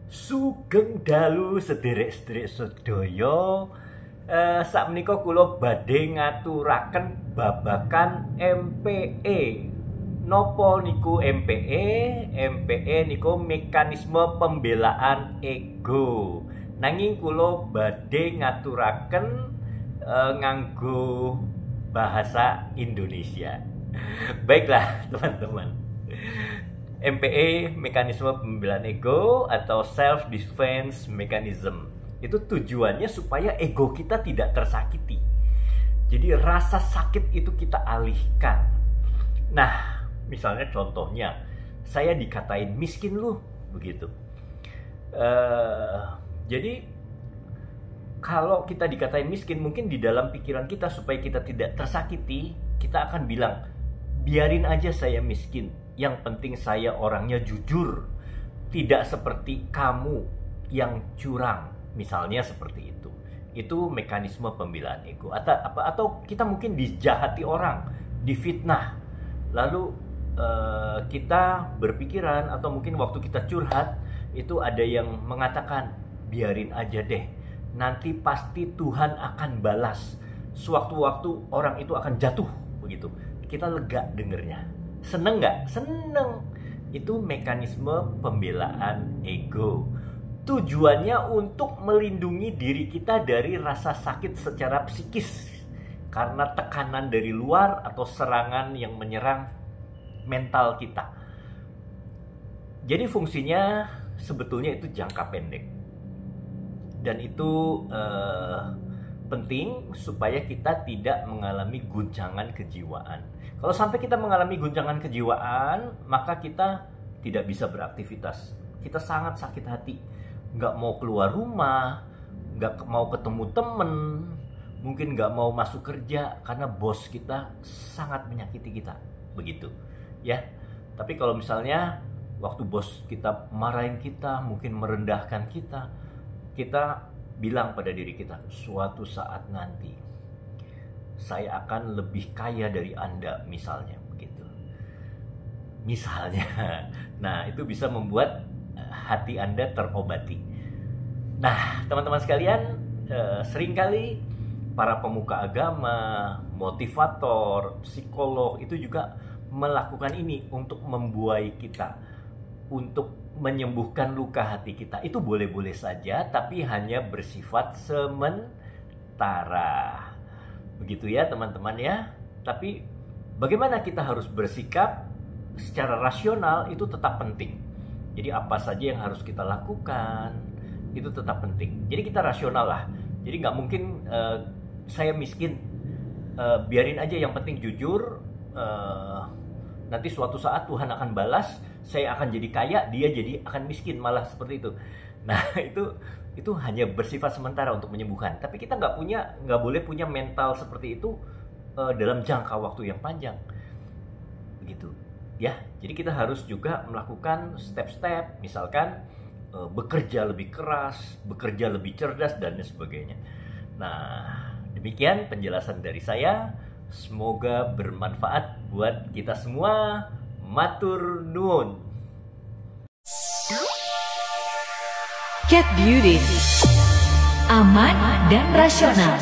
Sugeng dalu sederek-sederek sedaya. Sakmenika kula badhe ngaturaken babagan MPE. Napa niku MPE? MPE niku mekanisme pembelaan ego. Nanging kula badhe ngaturaken nganggo bahasa Indonesia. Baiklah teman-teman. MPE, mekanisme pembelaan ego atau self defense mechanism, itu tujuannya supaya ego kita tidak tersakiti. Jadi rasa sakit itu kita alihkan. Nah, misalnya contohnya, saya dikatain miskin lu, begitu. Jadi kalau kita dikatain miskin, mungkin di dalam pikiran kita supaya kita tidak tersakiti, kita akan bilang, biarin aja saya miskin. Yang penting saya orangnya jujur, tidak seperti kamu yang curang, misalnya seperti itu. Itu mekanisme pembelaan ego. Atau kita mungkin dijahati orang, difitnah, lalu kita berpikiran atau mungkin waktu kita curhat itu ada yang mengatakan, biarin aja deh, nanti pasti Tuhan akan balas. Sewaktu-waktu orang itu akan jatuh, begitu. Kita lega dengernya. Seneng nggak? Seneng. Itu mekanisme pembelaan ego. Tujuannya untuk melindungi diri kita dari rasa sakit secara psikis karena tekanan dari luar atau serangan yang menyerang mental kita. Jadi fungsinya sebetulnya itu jangka pendek. Dan itu penting supaya kita tidak mengalami guncangan kejiwaan. Kalau sampai kita mengalami guncangan kejiwaan, maka kita tidak bisa beraktivitas. Kita sangat sakit hati, nggak mau keluar rumah, nggak mau ketemu temen, mungkin nggak mau masuk kerja karena bos kita sangat menyakiti kita, begitu, ya. Tapi kalau misalnya waktu bos kita marahin kita, mungkin merendahkan kita, kita bilang pada diri kita, suatu saat nanti saya akan lebih kaya dari Anda, misalnya begitu. Misalnya. Nah, itu bisa membuat hati Anda terobati. Nah, teman-teman sekalian, seringkali para pemuka agama, motivator, psikolog itu juga melakukan ini untuk membuai kita, untuk menyembuhkan luka hati kita. Itu boleh-boleh saja, tapi hanya bersifat sementara. Begitu ya teman-teman ya. Tapi bagaimana kita harus bersikap secara rasional itu tetap penting. Jadi apa saja yang harus kita lakukan itu tetap penting. Jadi kita rasional lah. Jadi nggak mungkin saya miskin, biarin aja yang penting jujur. Nanti suatu saat Tuhan akan balas, saya akan jadi kaya, dia jadi akan miskin, malah seperti itu. Nah itu hanya bersifat sementara untuk menyembuhkan. Tapi kita nggak boleh punya mental seperti itu dalam jangka waktu yang panjang, begitu ya. Jadi kita harus juga melakukan step-step, misalkan bekerja lebih keras, bekerja lebih cerdas dan sebagainya. Nah, demikian penjelasan dari saya. Semoga bermanfaat buat kita semua. Matur nuwun. Cat Beauty, aman dan rasional.